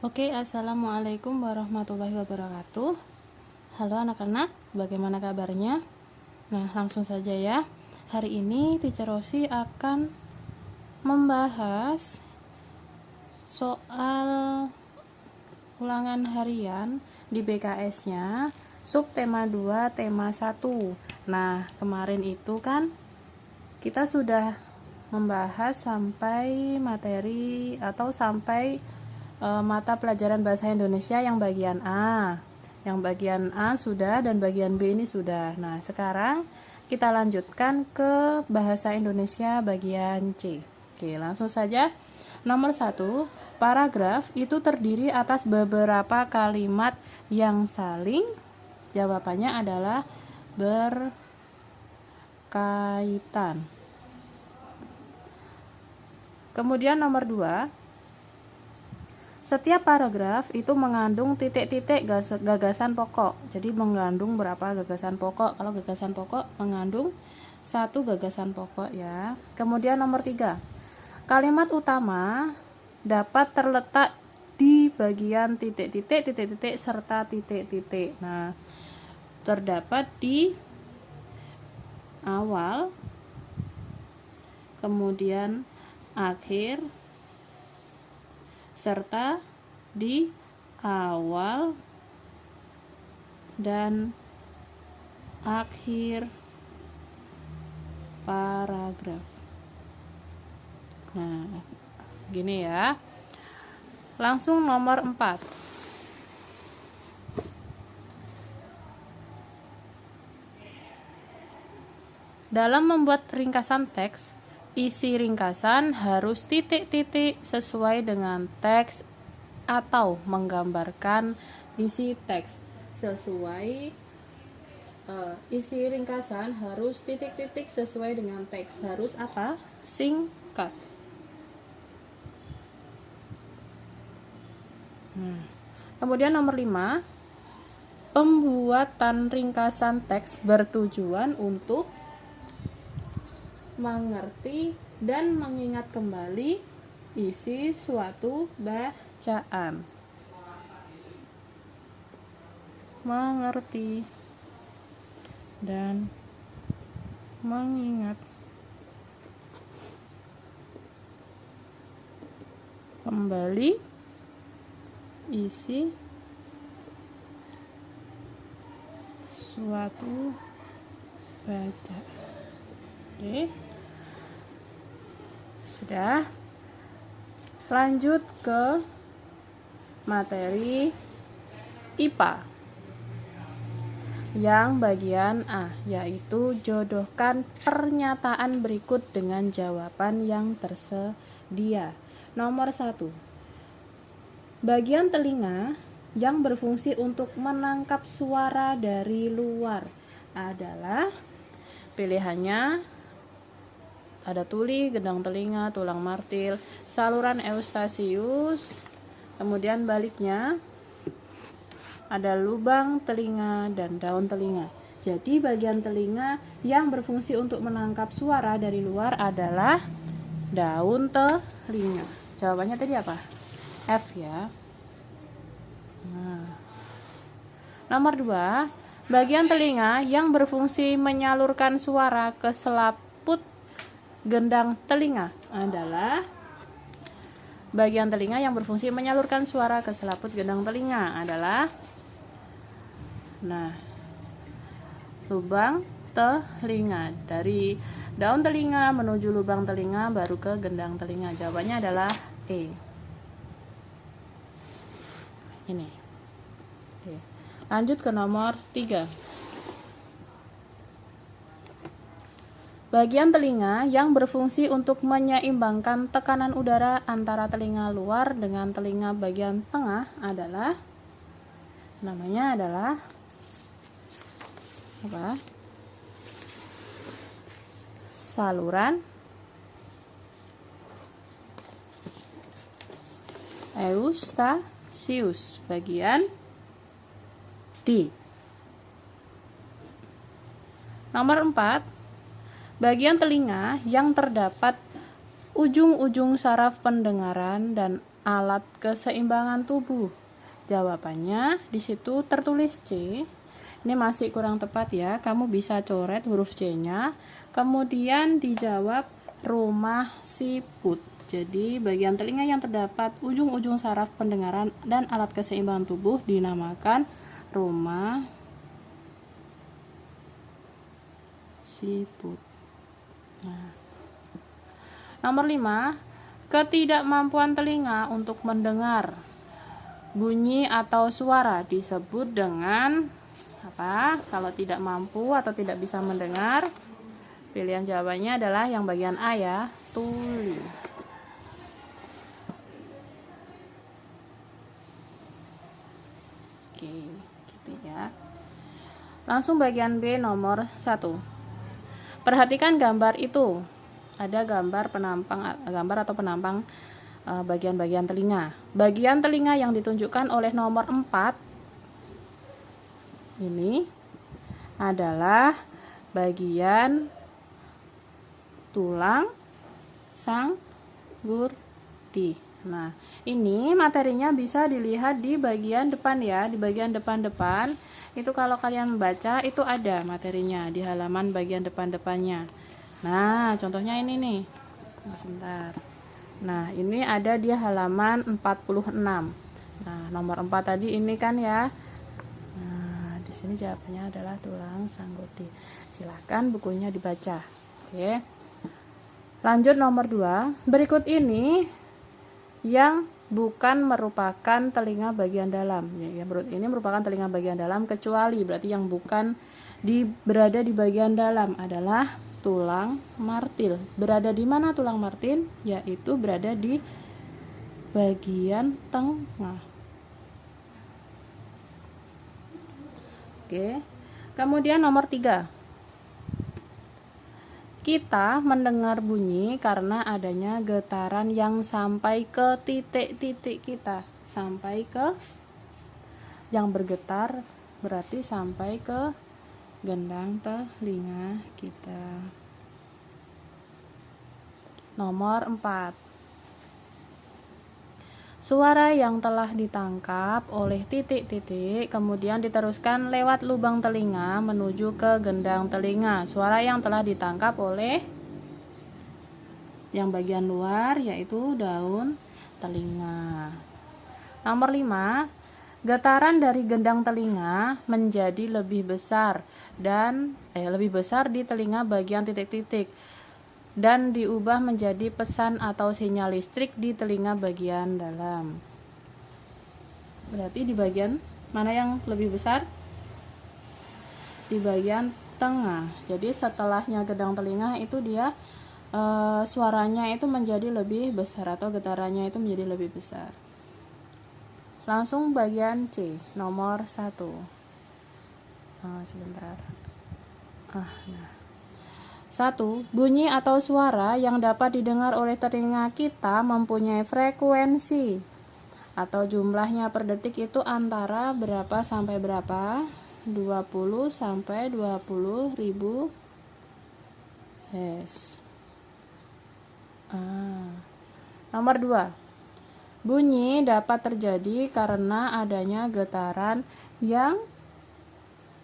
Oke, assalamualaikum warahmatullahi wabarakatuh. Halo anak-anak, bagaimana kabarnya? Nah, langsung saja ya. Hari ini Teacher Rosi akan membahas soal ulangan harian di BKS-nya, subtema 2, tema 1. Nah, kemarin itu kan kita sudah membahas sampai materi atau sampai mata pelajaran bahasa Indonesia yang bagian A. Yang bagian A sudah dan bagian B ini sudah. Nah, sekarang kita lanjutkan ke bahasa Indonesia bagian C. Oke, langsung saja. Nomor 1, paragraf itu terdiri atas beberapa kalimat yang saling, jawabannya adalah berkaitan. Kemudian nomor 2, setiap paragraf itu mengandung titik-titik gagasan pokok. Jadi mengandung berapa gagasan pokok? Kalau gagasan pokok mengandung 1 gagasan pokok ya. Kemudian nomor 3, kalimat utama dapat terletak di bagian titik-titik, titik-titik, serta titik-titik. Nah, terdapat di awal, kemudian akhir, serta di awal dan akhir paragraf. Nah, gini ya. Langsung nomor 4. Dalam membuat ringkasan teks, isi ringkasan harus titik-titik sesuai dengan teks atau menggambarkan isi teks sesuai isi ringkasan harus titik-titik sesuai dengan teks. Harus apa? Singkat. Kemudian nomor 5, pembuatan ringkasan teks bertujuan untuk mengerti dan mengingat kembali isi suatu bacaan. Mengerti dan mengingat kembali isi suatu bacaan. Oke. Sudah. Lanjut ke materi IPA yang bagian A, yaitu jodohkan pernyataan berikut dengan jawaban yang tersedia. Nomor 1, bagian telinga yang berfungsi untuk menangkap suara dari luar adalah, pilihannya ada tuli, gendang telinga, tulang martil, saluran Eustasius, kemudian baliknya ada lubang telinga dan daun telinga. Jadi bagian telinga yang berfungsi untuk menangkap suara dari luar adalah daun telinga. Jawabannya tadi apa? F ya. Nah. Nomor 2, bagian telinga yang berfungsi menyalurkan suara ke selaput gendang telinga adalah, bagian telinga yang berfungsi menyalurkan suara ke selaput gendang telinga adalah, nah, lubang telinga. Dari daun telinga menuju lubang telinga baru ke gendang telinga. Jawabannya adalah E. Ini. Oke. Lanjut ke nomor 3. Bagian telinga yang berfungsi untuk menyeimbangkan tekanan udara antara telinga luar dengan telinga bagian tengah adalah, namanya adalah apa? Saluran Eustasius bagian D. Nomor 4, bagian telinga yang terdapat ujung-ujung saraf pendengaran dan alat keseimbangan tubuh? Jawabannya di situ tertulis C. Ini masih kurang tepat ya. Kamu bisa coret huruf C-nya. Kemudian dijawab rumah siput. Jadi bagian telinga yang terdapat ujung-ujung saraf pendengaran dan alat keseimbangan tubuh dinamakan rumah siput. Nah, nomor 5, ketidakmampuan telinga untuk mendengar bunyi atau suara disebut dengan apa? Kalau tidak mampu atau tidak bisa mendengar, pilihan jawabannya adalah yang bagian A ya, tuli. Oke, gitu ya. Langsung bagian B nomor 1. Perhatikan gambar itu. Ada gambar atau penampang bagian-bagian telinga. Bagian telinga yang ditunjukkan oleh nomor 4 ini adalah bagian tulang sanggurdi. Nah, ini materinya bisa dilihat di bagian depan ya, di bagian depan-depan. Itu kalau kalian membaca itu ada materinya di halaman bagian depan-depannya. Nah, contohnya ini nih. Sebentar. Nah, ini ada di halaman 46. Nah, nomor 4 tadi ini kan ya. Nah, di sini jawabannya adalah tulang sanggurdi. Silakan bukunya dibaca. Oke. Lanjut nomor 2. Berikut ini yang bukan merupakan telinga bagian dalam. Ya, berikut ini merupakan telinga bagian dalam kecuali berarti yang bukan berada di bagian dalam adalah tulang martil. Berada di mana tulang martil? Yaitu berada di bagian tengah. Oke. Kemudian nomor 3. Kita mendengar bunyi karena adanya getaran yang sampai ke titik-titik kita. Sampai ke yang bergetar berarti sampai ke gendang telinga kita. Nomor 4. Suara yang telah ditangkap oleh titik-titik kemudian diteruskan lewat lubang telinga menuju ke gendang telinga. Suara yang telah ditangkap oleh yang bagian luar yaitu daun telinga. Nomor 5. Getaran dari gendang telinga menjadi lebih besar di telinga bagian titik-titik dan diubah menjadi pesan atau sinyal listrik di telinga bagian dalam. Berarti di bagian mana yang lebih besar? Di bagian tengah. Jadi setelahnya gendang telinga itu dia suaranya itu menjadi lebih besar atau getarannya itu menjadi lebih besar. Langsung bagian C, nomor 1. Sebentar. 1. Bunyi atau suara yang dapat didengar oleh telinga kita mempunyai frekuensi atau jumlahnya per detik itu antara berapa sampai berapa? 20 sampai 20 ribu Hz. Nomor 2. Bunyi dapat terjadi karena adanya getaran yang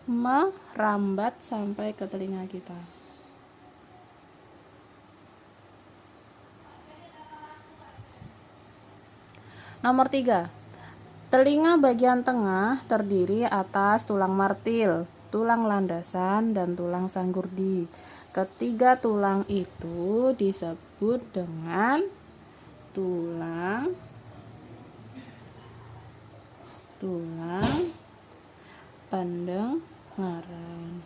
merambat sampai ke telinga kita. Nomor 3. Telinga bagian tengah terdiri atas tulang martil, tulang landasan, dan tulang sanggurdi. Ketiga tulang itu disebut dengan tulang pendengaran.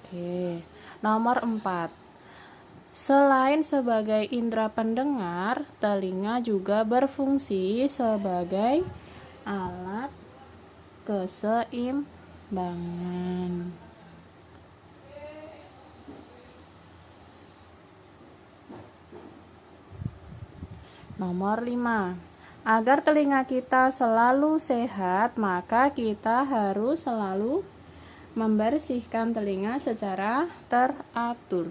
Oke, nomor 4. Selain sebagai indera pendengar, telinga juga berfungsi sebagai alat keseimbangan. Nomor 5. Agar telinga kita selalu sehat, maka kita harus selalu membersihkan telinga secara teratur.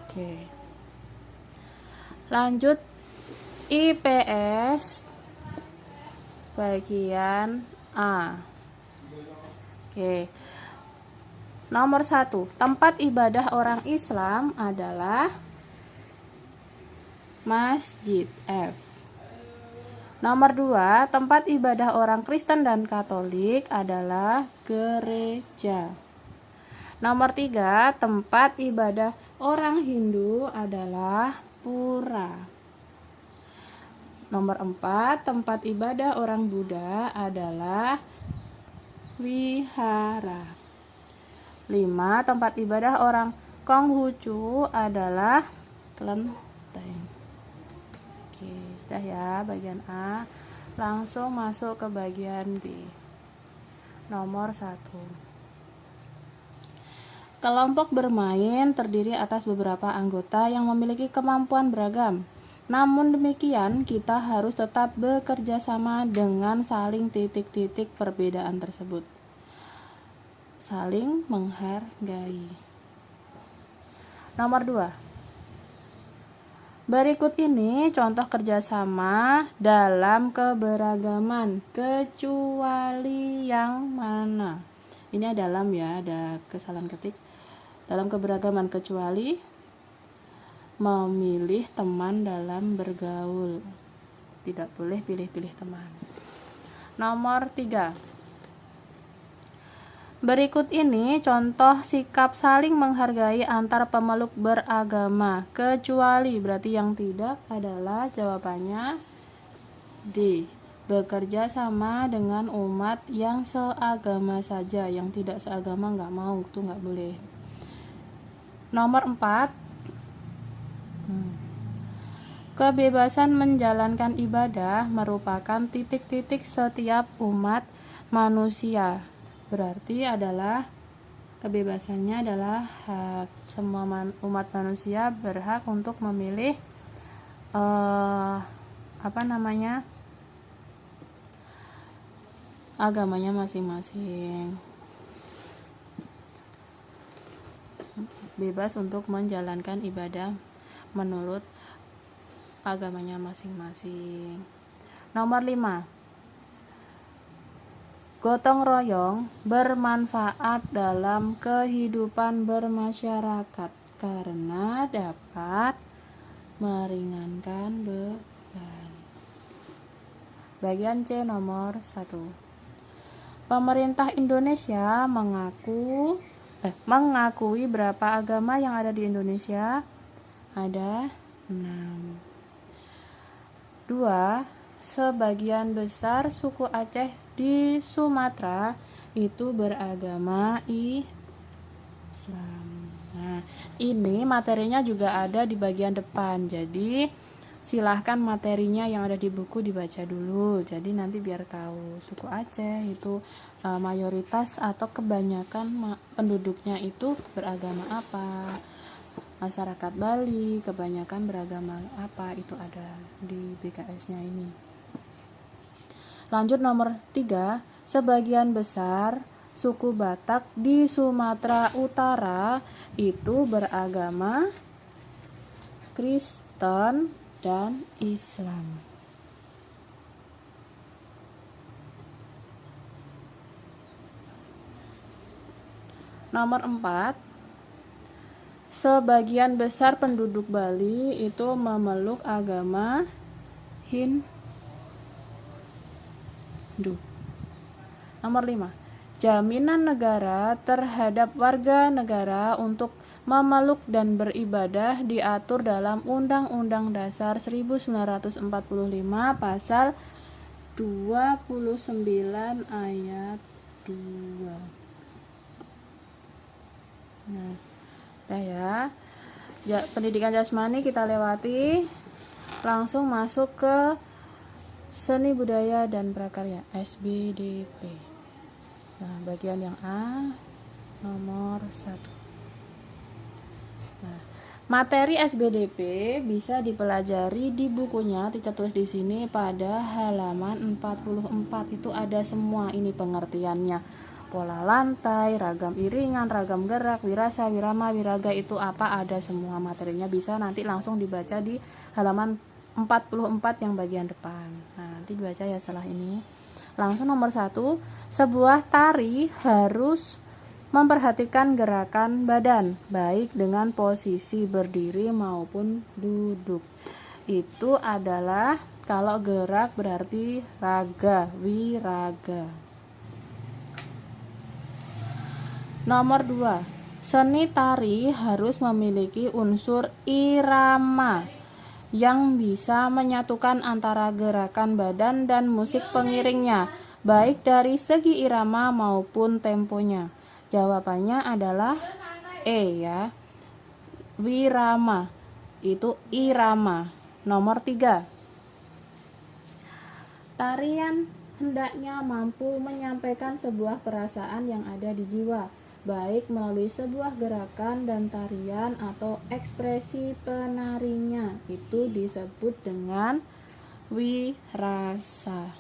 Oke. Lanjut IPS bagian A. Oke. Nomor 1, tempat ibadah orang Islam adalah masjid F. Nomor 2, tempat ibadah orang Kristen dan Katolik adalah gereja. Nomor 3, tempat ibadah orang Hindu adalah pura. Nomor 4, tempat ibadah orang Buddha adalah wihara. 5, tempat ibadah orang Konghucu adalah kelenteng. Oke, sudah ya bagian A. Langsung masuk ke bagian B. Nomor 1. Kelompok bermain terdiri atas beberapa anggota yang memiliki kemampuan beragam. Namun demikian, kita harus tetap bekerja sama dengan saling titik-titik perbedaan tersebut. Saling menghargai. Nomor 2. Berikut ini contoh kerjasama dalam keberagaman, kecuali yang mana? Ini dalam ya, ada kesalahan ketik. Dalam keberagaman, kecuali memilih teman dalam bergaul. Tidak boleh pilih-pilih teman. Nomor 3. Berikut ini contoh sikap saling menghargai antar pemeluk beragama, kecuali, berarti yang tidak adalah jawabannya D. Bekerja sama dengan umat yang seagama saja, yang tidak seagama nggak mau, itu nggak boleh. Nomor 4. Kebebasan menjalankan ibadah merupakan titik-titik setiap umat manusia. Berarti adalah kebebasannya adalah hak semua umat manusia berhak untuk memilih agamanya masing-masing. Bebas untuk menjalankan ibadah menurut agamanya masing-masing. Nomor 5. Gotong royong bermanfaat dalam kehidupan bermasyarakat karena dapat meringankan beban. Bagian C nomor 1. Pemerintah Indonesia mengakui berapa agama yang ada di Indonesia? Ada 6. 2. Sebagian besar suku Aceh di Sumatera itu beragama Islam. Nah, ini materinya juga ada di bagian depan. Jadi, silahkan materinya yang ada di buku dibaca dulu. Jadi nanti biar tahu suku Aceh itu mayoritas atau kebanyakan penduduknya itu beragama apa. Masyarakat Bali kebanyakan beragama apa, itu ada di BKS-nya ini. Lanjut nomor 3, sebagian besar suku Batak di Sumatera Utara itu beragama Kristen dan Islam. Nomor 4, sebagian besar penduduk Bali itu memeluk agama Hindu. Nomor 5, jaminan negara terhadap warga negara untuk memeluk dan beribadah diatur dalam Undang-Undang Dasar 1945 pasal 29 ayat 2. Nah, sudah ya. Pendidikan jasmani kita lewati, langsung masuk ke seni budaya dan prakarya SBDP. Nah, bagian yang A nomor 1. Nah, materi SBDP bisa dipelajari di bukunya, Teacher tulis di sini pada halaman 44. Itu ada semua ini pengertiannya. pola lantai, ragam iringan, ragam gerak, wirasa, wirama, wiraga itu apa, ada semua materinya, bisa nanti langsung dibaca di halaman 44 yang bagian depan. Nah, nanti dibaca ya setelah ini. Langsung nomor 1, sebuah tari harus memperhatikan gerakan badan, baik dengan posisi berdiri maupun duduk. Itu adalah kalau gerak berarti raga, wiraga. Nomor 2, seni tari harus memiliki unsur irama yang bisa menyatukan antara gerakan badan dan musik pengiringnya, baik dari segi irama maupun temponya. Jawabannya adalah E ya. Wirama itu irama. Nomor 3, tarian hendaknya mampu menyampaikan sebuah perasaan yang ada di jiwa, baik melalui sebuah gerakan dan tarian atau ekspresi penarinya. Itu disebut dengan wirasadi.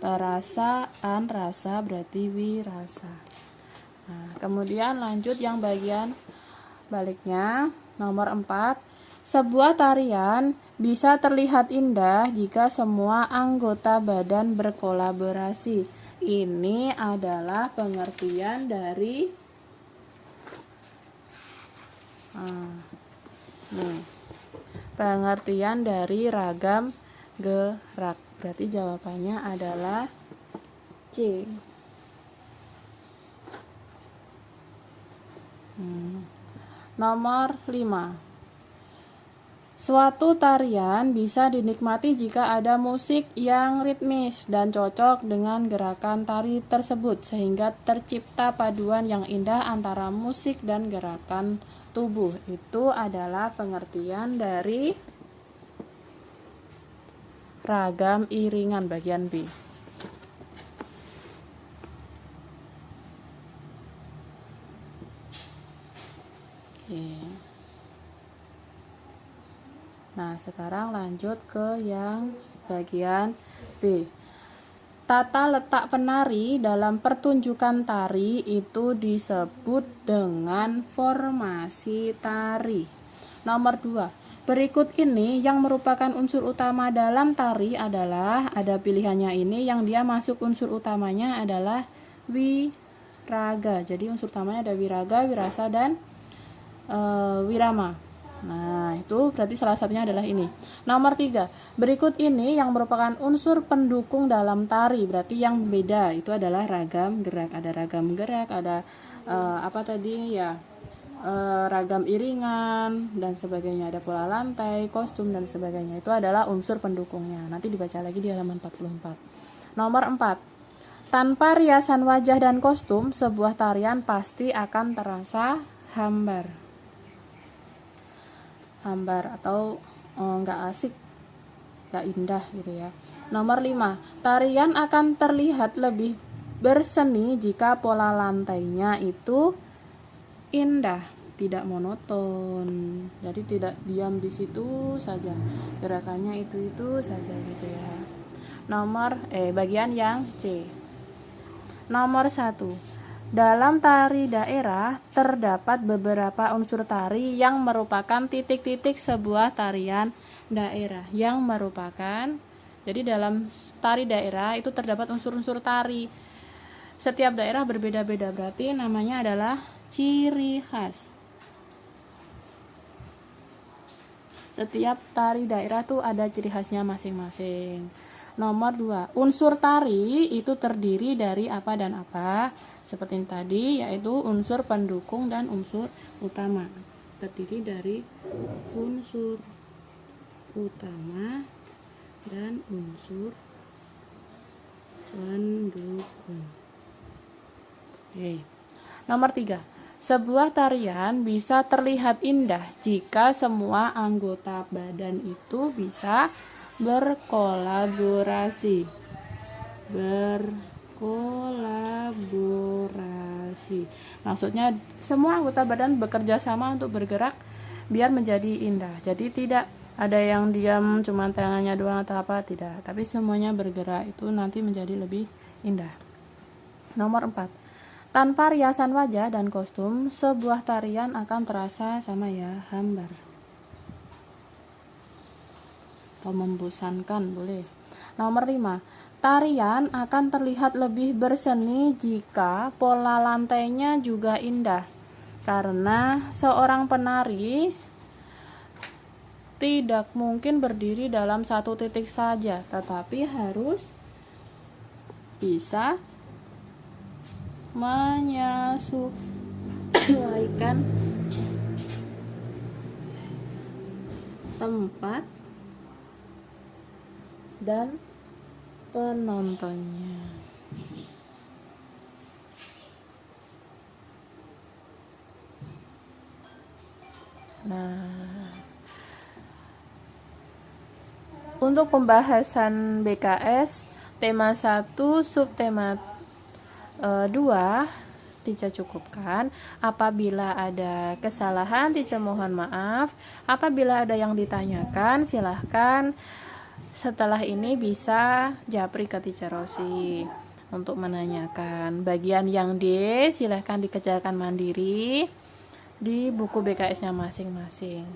Perasaan, rasa berarti wirasa. Nah, kemudian lanjut yang bagian baliknya. Nomor 4, sebuah tarian bisa terlihat indah jika semua anggota badan berkolaborasi. Ini adalah pengertian dari pengertian dari ragam gerak. Berarti jawabannya adalah C. Nomor 5, suatu tarian bisa dinikmati jika ada musik yang ritmis dan cocok dengan gerakan tari tersebut, sehingga tercipta paduan yang indah antara musik dan gerakan tubuh. Itu adalah pengertian dari ragam iringan bagian B. Oke. Nah, sekarang lanjut ke yang bagian B. Tata letak penari dalam pertunjukan tari itu disebut dengan formasi tari. Nomor 2, berikut ini yang merupakan unsur utama dalam tari adalah, ada pilihannya ini, yang dia masuk unsur utamanya adalah wiraga. Jadi unsur utamanya ada wiraga, wirasa, dan wirama. Nah, itu berarti salah satunya adalah ini. Nomor 3, berikut ini yang merupakan unsur pendukung dalam tari, berarti yang beda itu adalah ragam gerak. Ada ragam gerak, ada ragam iringan dan sebagainya, ada pola lantai, kostum dan sebagainya. Itu adalah unsur pendukungnya. Nanti dibaca lagi di halaman 44. Nomor 4, tanpa riasan wajah dan kostum, sebuah tarian pasti akan terasa hambar atau nggak asik, nggak indah gitu ya. Nomor 5, tarian akan terlihat lebih berseni jika pola lantainya itu indah, tidak monoton, jadi tidak diam di situ saja, gerakannya itu saja gitu ya. Bagian yang C. Nomor 1, dalam tari daerah terdapat beberapa unsur tari yang merupakan titik-titik sebuah tarian daerah yang merupakan, jadi dalam tari daerah itu terdapat unsur-unsur tari. Setiap daerah berbeda-beda, berarti namanya adalah ciri khas. Setiap tari daerah tuh ada ciri khasnya masing-masing. Nomor 2, unsur tari itu terdiri dari apa dan apa? Seperti yang tadi, yaitu unsur pendukung dan unsur utama. Terdiri dari unsur utama dan unsur pendukung. Oke. Nomor 3, sebuah tarian bisa terlihat indah jika semua anggota badan itu bisa berkolaborasi. Maksudnya semua anggota badan bekerja sama untuk bergerak biar menjadi indah. Jadi tidak ada yang diam cuma tangannya doang atau apa, tidak, tapi semuanya bergerak, itu nanti menjadi lebih indah. Nomor 4, tanpa riasan wajah dan kostum, sebuah tarian akan terasa sama ya, hambar atau membosankan, boleh. Nomor 5, tarian akan terlihat lebih berseni jika pola lantainya juga indah, karena seorang penari tidak mungkin berdiri dalam satu titik saja, tetapi harus bisa menyesuaikan tempat dan penontonnya. Nah, untuk pembahasan BKS tema 1 subtema 2 Tica cukupkan. Apabila ada kesalahan, Tica mohon maaf. Apabila ada yang ditanyakan, silahkan setelah ini bisa japri ke Tica Rosi untuk menanyakan. Bagian yang D silahkan dikerjakan mandiri di buku BKS-nya masing-masing.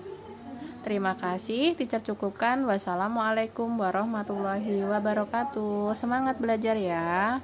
Terima kasih, Teacher cukupkan. Wassalamualaikum warahmatullahi wabarakatuh. Semangat belajar ya.